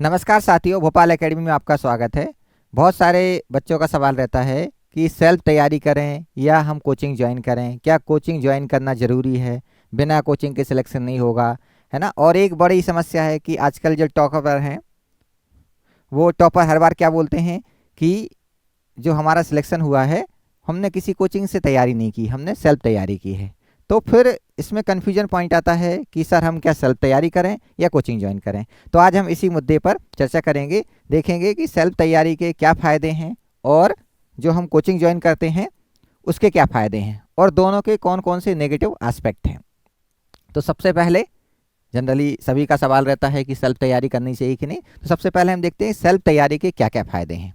नमस्कार साथियों, भोपाल एकेडमी में आपका स्वागत है। बहुत सारे बच्चों का सवाल रहता है कि सेल्फ तैयारी करें या हम कोचिंग ज्वाइन करें, क्या कोचिंग ज्वाइन करना ज़रूरी है, बिना कोचिंग के सिलेक्शन नहीं होगा, है ना। और एक बड़ी समस्या है कि आजकल जो टॉपर हैं वो टॉपर हर बार क्या बोलते हैं कि जो हमारा सिलेक्शन हुआ है हमने किसी कोचिंग से तैयारी नहीं की, हमने सेल्फ तैयारी की है। तो फिर इसमें कन्फ्यूजन पॉइंट आता है कि सर हम क्या सेल्फ तैयारी करें या कोचिंग ज्वाइन करें। तो आज हम इसी मुद्दे पर चर्चा करेंगे, देखेंगे कि सेल्फ तैयारी के क्या फ़ायदे हैं और जो हम कोचिंग ज्वाइन करते हैं उसके क्या फ़ायदे हैं और दोनों के कौन कौन से नेगेटिव एस्पेक्ट हैं। तो सबसे पहले जनरली सभी का सवाल रहता है कि सेल्फ तैयारी करनी चाहिए कि नहीं। तो सबसे पहले हम देखते हैं सेल्फ तैयारी के क्या क्या फ़ायदे हैं।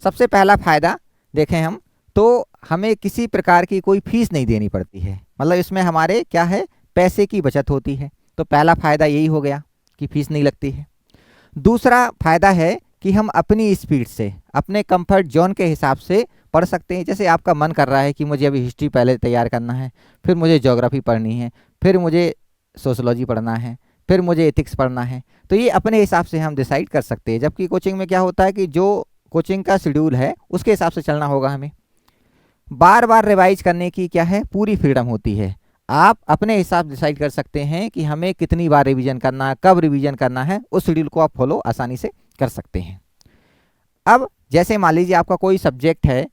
सबसे पहला फ़ायदा देखें हम तो हमें किसी प्रकार की कोई फीस नहीं देनी पड़ती है, मतलब इसमें हमारे क्या है, पैसे की बचत होती है। तो पहला फ़ायदा यही हो गया कि फीस नहीं लगती है। दूसरा फ़ायदा है कि हम अपनी स्पीड से, अपने कंफर्ट जोन के हिसाब से पढ़ सकते हैं। जैसे आपका मन कर रहा है कि मुझे अभी हिस्ट्री पहले तैयार करना है, फिर मुझे ज्योग्राफी पढ़नी है, फिर मुझे सोशोलॉजी पढ़ना है, फिर मुझे एथिक्स पढ़ना है, तो ये अपने हिसाब से हम डिसाइड कर सकते हैं। जबकि कोचिंग में क्या होता है कि जो कोचिंग का शेड्यूल है उसके हिसाब से चलना होगा। हमें बार बार रिवाइज करने की क्या है, पूरी फ्रीडम होती है। आप अपने हिसाब डिसाइड कर सकते हैं कि हमें कितनी बार रिवीजन करना है, कब रिवीजन करना है, उस शेड्यूल को आप फॉलो आसानी से कर सकते हैं। अब जैसे मान लीजिए आपका कोई सब्जेक्ट है,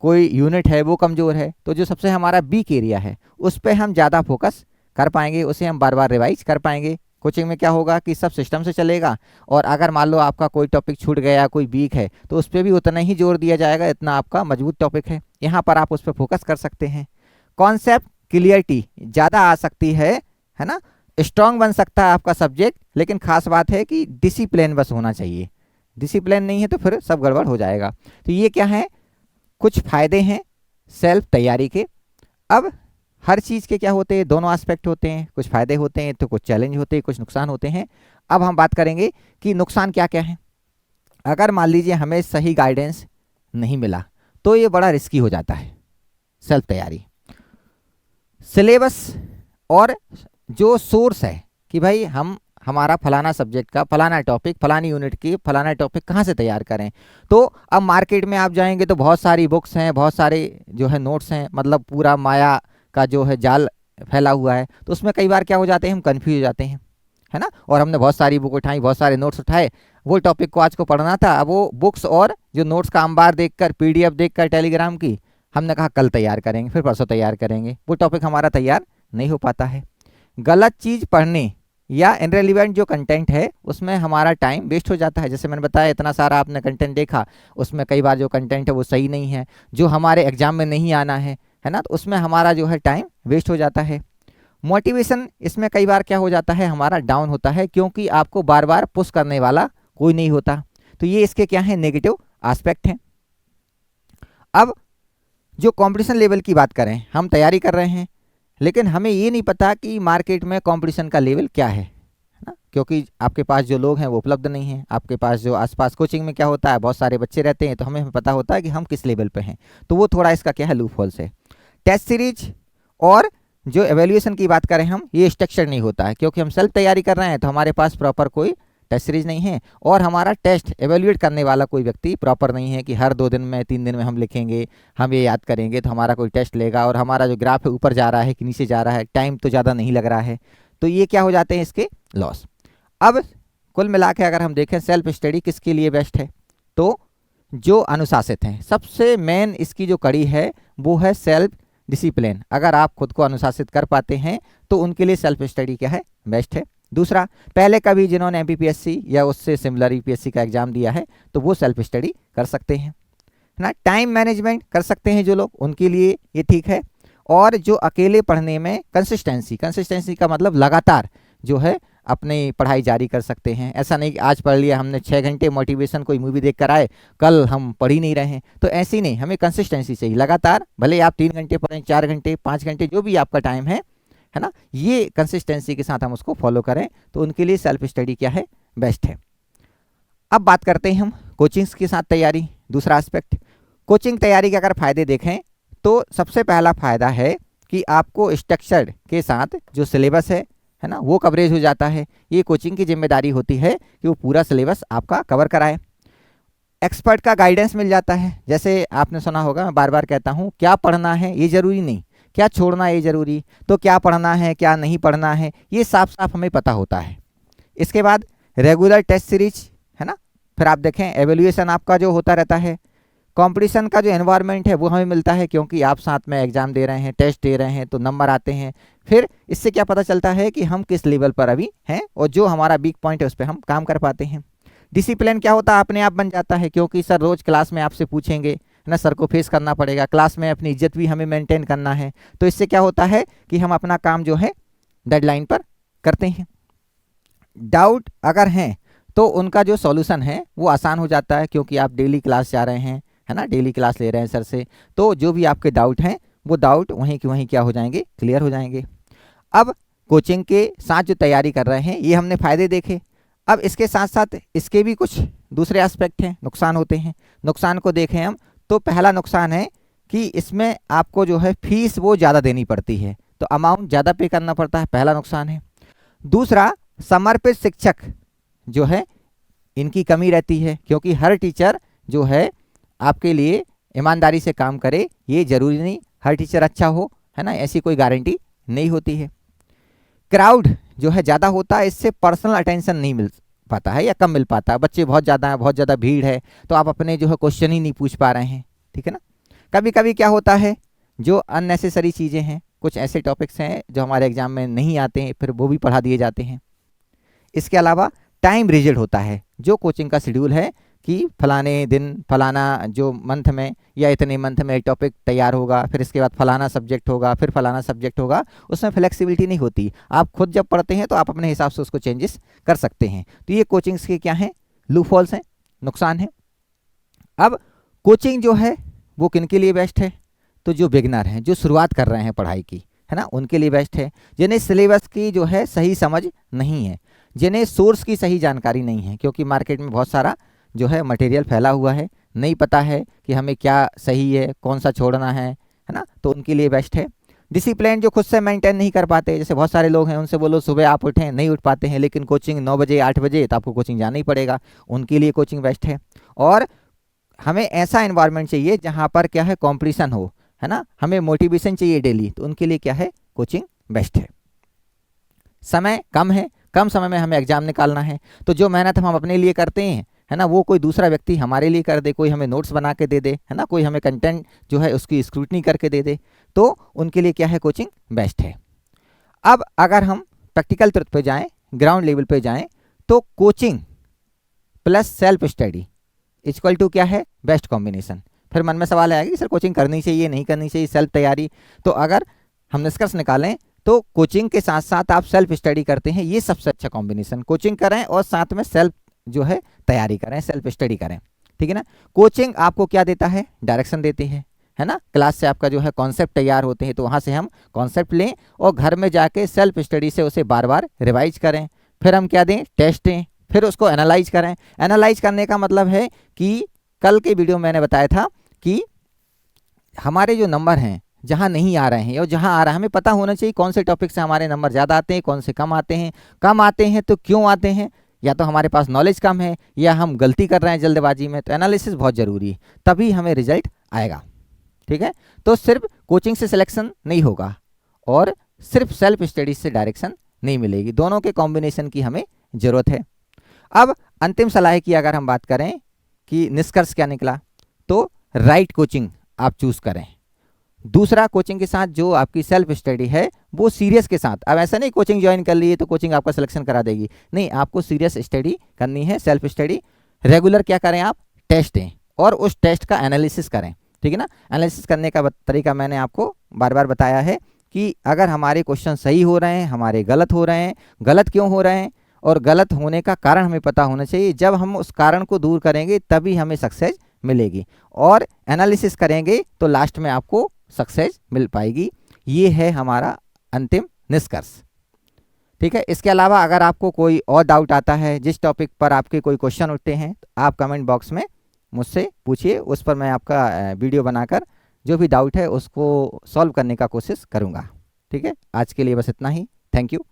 कोई यूनिट है वो कमज़ोर है, तो जो सबसे हमारा वीक एरिया है उस पर हम ज़्यादा फोकस कर पाएंगे, उसे हम बार बार रिवाइज कर पाएंगे। कोचिंग में क्या होगा कि सब सिस्टम से चलेगा और अगर मान लो आपका कोई टॉपिक छूट गया, कोई वीक है, तो उस पर भी उतना ही जोर दिया जाएगा इतना आपका मजबूत टॉपिक है। यहाँ पर आप उस पर फोकस कर सकते हैं। कॉन्सेप्ट क्लियरिटी ज़्यादा आ सकती है ना। स्ट्रॉन्ग बन सकता है आपका सब्जेक्ट, लेकिन खास बात है कि डिसिप्लिन बस होना चाहिए। डिसिप्लिन नहीं है तो फिर सब गड़बड़ हो जाएगा। तो ये क्या है, कुछ फ़ायदे हैं सेल्फ तैयारी के। अब हर चीज़ के क्या होते हैं, दोनों एस्पेक्ट होते हैं, कुछ फ़ायदे होते हैं तो कुछ चैलेंज होते हैं, कुछ नुकसान होते हैं। अब हम बात करेंगे कि नुकसान क्या क्या है। अगर मान लीजिए हमें सही गाइडेंस नहीं मिला तो ये बड़ा रिस्की हो जाता है सेल्फ तैयारी। सिलेबस और जो सोर्स है कि भाई हमारा फलाना सब्जेक्ट का फलाना टॉपिक, फलानी यूनिट की फलाना टॉपिक कहाँ से तैयार करें। तो अब मार्केट में आप जाएंगे तो बहुत सारी बुक्स हैं, बहुत सारे जो है नोट्स हैं, मतलब पूरा माया का जो है जाल फैला हुआ है। तो उसमें कई बार क्या हो जाते हैं, हम कन्फ्यूज हो जाते हैं, है ना। और हमने बहुत सारी बुक उठाई, बहुत सारे नोट्स उठाए, वो टॉपिक को आज को पढ़ना था, अब वो बुक्स और जो नोट्स का अंबार देखकर, पीडीएफ देखकर टेलीग्राम की, हमने कहा कल तैयार करेंगे, फिर परसों तैयार करेंगे, वो टॉपिक हमारा तैयार नहीं हो पाता है। गलत चीज़ पढ़ने या इनरेलीवेंट जो कंटेंट है उसमें हमारा टाइम वेस्ट हो जाता है। जैसे मैंने बताया, इतना सारा आपने कंटेंट देखा, उसमें कई बार जो कंटेंट है वो सही नहीं है, जो हमारे एग्जाम में नहीं आना है ना, तो उसमें हमारा जो है टाइम वेस्ट हो जाता है। मोटिवेशन इसमें कई बार क्या हो जाता है, हमारा डाउन होता है, क्योंकि आपको बार बार पुश करने वाला कोई नहीं होता। तो ये इसके क्या है, नेगेटिव एस्पेक्ट हैं। अब जो कंपटीशन लेवल की बात करें, हम तैयारी कर रहे हैं लेकिन हमें ये नहीं पता कि मार्केट में कंपटीशन का लेवल क्या है ना, क्योंकि आपके पास जो लोग हैं वो उपलब्ध नहीं हैं। आपके पास जो आसपास कोचिंग में क्या होता है, बहुत सारे बच्चे रहते हैं, तो हमें पता होता है कि हम किस लेवल पे हैं। तो वो थोड़ा इसका क्या है, लूप होल्स है। टेस्ट सीरीज और जो एवेल्यूएशन की बात करें हम, ये स्ट्रक्चर नहीं होता है, क्योंकि हम सेल्फ तैयारी कर रहे हैं तो हमारे पास प्रॉपर कोई टेस्ट सीरीज नहीं है और हमारा टेस्ट एवेल्यूएट करने वाला कोई व्यक्ति प्रॉपर नहीं है कि हर 2 दिन में 3 दिन में हम लिखेंगे, हम ये याद करेंगे, तो हमारा कोई टेस्ट लेगा और हमारा जो ग्राफ है ऊपर जा रहा है कि नीचे जा रहा है, टाइम तो ज़्यादा नहीं लग रहा है। तो ये क्या हो जाते हैं, इसके लॉस। अब कुल मिला के अगर हम देखें सेल्फ स्टडी किसके लिए बेस्ट है, तो जो अनुशासित हैं, सबसे मेन इसकी जो कड़ी है वो है सेल्फ डिसिप्लिन। अगर आप खुद को अनुशासित कर पाते हैं तो उनके लिए सेल्फ स्टडी क्या है, बेस्ट है। दूसरा, पहले कभी जिन्होंने एमपीपीएससी या उससे सिमिलर यूपीएससी का एग्जाम दिया है तो वो सेल्फ स्टडी कर सकते हैं, है ना। टाइम मैनेजमेंट कर सकते हैं जो लोग, उनके लिए ये ठीक है। और जो अकेले पढ़ने में कंसिस्टेंसी का मतलब लगातार जो है अपनी पढ़ाई जारी कर सकते हैं। ऐसा नहीं कि आज पढ़ लिया हमने 6 घंटे, मोटिवेशन कोई मूवी देख कर आए, कल हम पढ़ ही नहीं रहे हैं, तो ऐसी नहीं, हमें कंसिस्टेंसी चाहिए लगातार। भले आप 3 घंटे पढ़ें, 4 घंटे, 5 घंटे, जो भी आपका टाइम है ना, ये कंसिस्टेंसी के साथ हम उसको फॉलो करें तो उनके लिए सेल्फ स्टडी क्या है, बेस्ट है। अब बात करते हैं हम कोचिंग्स के साथ तैयारी, दूसरा एस्पेक्ट। कोचिंग तैयारी के अगर फ़ायदे देखें तो सबसे पहला फ़ायदा है कि आपको स्ट्रक्चर्ड के साथ जो सिलेबस है, है ना, वो कवरेज हो जाता है। ये कोचिंग की जिम्मेदारी होती है कि वो पूरा सिलेबस आपका कवर कराए। एक्सपर्ट का गाइडेंस मिल जाता है। जैसे आपने सुना होगा, मैं बार बार कहता हूँ, क्या पढ़ना है ये ज़रूरी नहीं, क्या छोड़ना है ये ज़रूरी। तो क्या पढ़ना है क्या नहीं पढ़ना है ये साफ साफ हमें पता होता है। इसके बाद रेगुलर टेस्ट सीरीज, है ना, फिर आप देखें एवेल्यूएशन आपका जो होता रहता है। कंपटीशन का जो एनवायरनमेंट है वो हमें मिलता है, क्योंकि आप साथ में एग्जाम दे रहे हैं, टेस्ट दे रहे हैं, तो नंबर आते हैं। फिर इससे क्या पता चलता है कि हम किस लेवल पर अभी हैं और जो हमारा वीक पॉइंट है उस पर हम काम कर पाते हैं। डिसिप्लिन क्या होता है, अपने आप बन जाता है, क्योंकि सर रोज क्लास में आपसे पूछेंगे, है ना, सर को फेस करना पड़ेगा, क्लास में अपनी इज्जत भी हमें मेंटेन करना है। तो इससे क्या होता है कि हम अपना काम जो है डेडलाइन पर करते हैं। डाउट अगर हैं तो उनका जो सॉल्यूशन है वो आसान हो जाता है, क्योंकि आप डेली क्लास जा रहे हैं, है ना, डेली क्लास ले रहे हैं सर से, तो जो भी आपके डाउट हैं वो डाउट वहीं के वहीं क्या हो जाएंगे, क्लियर हो जाएंगे। अब कोचिंग के साथ जो तैयारी कर रहे हैं ये हमने फ़ायदे देखे। अब इसके साथ साथ इसके भी कुछ दूसरे एस्पेक्ट हैं, नुकसान होते हैं। नुकसान को देखें हम तो पहला नुकसान है कि इसमें आपको जो है फीस वो ज़्यादा देनी पड़ती है, तो अमाउंट ज़्यादा पे करना पड़ता है, पहला नुकसान है। दूसरा, समर्पित शिक्षक जो है इनकी कमी रहती है, क्योंकि हर टीचर जो है आपके लिए ईमानदारी से काम करे ये ज़रूरी नहीं, हर टीचर अच्छा हो, है ना, ऐसी कोई गारंटी नहीं होती है। क्राउड जो है ज़्यादा होता है, इससे पर्सनल अटेंशन नहीं मिल पाता है या कम मिल पाता है। बच्चे बहुत ज़्यादा हैं, बहुत ज़्यादा भीड़ है, तो आप अपने जो है क्वेश्चन ही नहीं पूछ पा रहे हैं, ठीक है ना। कभी कभी क्या होता है, जो अननेसेसरी चीज़ें हैं, कुछ ऐसे टॉपिक्स हैं जो हमारे एग्जाम में नहीं आते हैं, फिर वो भी पढ़ा दिए जाते हैं। इसके अलावा टाइम रिजिड होता है, जो कोचिंग का शेड्यूल है कि फलाने दिन फलाना जो मंथ में या इतने मंथ में एक टॉपिक तैयार होगा, फिर इसके बाद फलाना सब्जेक्ट होगा, फिर फलाना सब्जेक्ट होगा, उसमें फ्लेक्सिबिलिटी नहीं होती। आप खुद जब पढ़ते हैं तो आप अपने हिसाब से उसको चेंजेस कर सकते हैं। तो ये कोचिंग्स के क्या हैं, लूपहोल्स हैं, नुकसान है। अब कोचिंग जो है वो किन के लिए बेस्ट है, तो जो बिगनर हैं, जो शुरुआत कर रहे हैं पढ़ाई की, है ना, उनके लिए बेस्ट है। जिन्हें सिलेबस की जो है सही समझ नहीं है, जिन्हें सोर्स की सही जानकारी नहीं है, क्योंकि मार्केट में बहुत सारा जो है मटेरियल फैला हुआ है, नहीं पता है कि हमें क्या सही है, कौन सा छोड़ना है ना, तो उनके लिए बेस्ट है। डिसिप्लिन जो खुद से मेंटेन नहीं कर पाते, जैसे बहुत सारे लोग हैं, उनसे बोलो सुबह आप उठें, नहीं उठ पाते हैं, लेकिन कोचिंग 9 बजे 8 बजे तो आपको कोचिंग जाना ही पड़ेगा, उनके लिए कोचिंग बेस्ट है। और हमें ऐसा एनवायरनमेंट चाहिए जहाँ पर क्या है, कॉम्पिटिशन हो, है ना, हमें मोटिवेशन चाहिए डेली, तो उनके लिए क्या है, कोचिंग बेस्ट है। समय कम है, कम समय में हमें एग्जाम निकालना है, तो जो मेहनत हम अपने लिए करते हैं, है ना, वो कोई दूसरा व्यक्ति हमारे लिए कर दे, कोई हमें नोट्स बना के दे दे, है ना, कोई हमें कंटेंट जो है उसकी स्क्रूटनी करके दे दे, तो उनके लिए क्या है, कोचिंग बेस्ट है। अब अगर हम प्रैक्टिकल ट्रुथ पे जाएं, ग्राउंड लेवल पे जाएं, तो coaching plus self study equal to क्या है, बेस्ट कॉम्बिनेशन। फिर मन में सवाल आएगा कि सर कोचिंग करनी चाहिए नहीं करनी चाहिए, सेल्फ तैयारी, तो अगर हम निष्कर्ष निकालें तो कोचिंग के साथ साथ आप सेल्फ स्टडी करते हैं, ये सबसे अच्छा कॉम्बिनेशन। कोचिंग करें और साथ में सेल्फ जो है तैयारी करें, सेल्फ स्टडी करें, ठीक है ना। कोचिंग आपको क्या देता है, डायरेक्शन देती है ना, क्लास से आपका जो है कॉन्सेप्ट तैयार होते हैं, तो वहाँ से हम कॉन्सेप्ट लें और घर में जाके सेल्फ स्टडी से उसे बार बार रिवाइज करें, फिर हम क्या दें, टेस्ट दें, फिर उसको एनालाइज करें। एनालाइज करने का मतलब है कि कल के वीडियो में मैंने बताया था कि हमारे जो नंबर हैं जहाँ नहीं आ रहे हैं और जहाँ आ रहा है, हमें पता होना चाहिए कौन से टॉपिक से हमारे नंबर ज़्यादा आते हैं, कौन से कम आते हैं। कम आते हैं तो क्यों आते हैं, या तो हमारे पास नॉलेज कम है या हम गलती कर रहे हैं जल्दबाजी में, तो एनालिसिस बहुत ज़रूरी है, तभी हमें रिजल्ट आएगा, ठीक है। तो सिर्फ कोचिंग से सिलेक्शन नहीं होगा और सिर्फ सेल्फ स्टडी से डायरेक्शन नहीं मिलेगी, दोनों के कॉम्बिनेशन की हमें ज़रूरत है। अब अंतिम सलाह की अगर हम बात करें कि निष्कर्ष क्या निकला, तो राइट कोचिंग आप चूज़ करें। दूसरा, कोचिंग के साथ जो आपकी सेल्फ स्टडी है वो सीरियस के साथ, अब ऐसा नहीं कोचिंग ज्वाइन कर लिए तो कोचिंग आपका सिलेक्शन करा देगी, नहीं, आपको सीरियस स्टडी करनी है, सेल्फ स्टडी। रेगुलर क्या करें आप, टेस्ट दें और उस टेस्ट का एनालिसिस करें, ठीक है ना। एनालिसिस करने का तरीका मैंने आपको बार बार बताया है कि अगर हमारे क्वेश्चन सही हो रहे हैं, हमारे गलत हो रहे हैं, गलत क्यों हो रहे हैं, और गलत होने का कारण हमें पता होना चाहिए। जब हम उस कारण को दूर करेंगे तभी हमें सक्सेस मिलेगी, और एनालिसिस करेंगे तो लास्ट में आपको सक्सेस मिल पाएगी। ये है हमारा अंतिम निष्कर्ष, ठीक है। इसके अलावा अगर आपको कोई और डाउट आता है, जिस टॉपिक पर आपके कोई क्वेश्चन उठते हैं, तो आप कमेंट बॉक्स में मुझसे पूछिए, उस पर मैं आपका वीडियो बनाकर जो भी डाउट है उसको सॉल्व करने का कोशिश करूँगा, ठीक है। आज के लिए बस इतना ही, थैंक यू।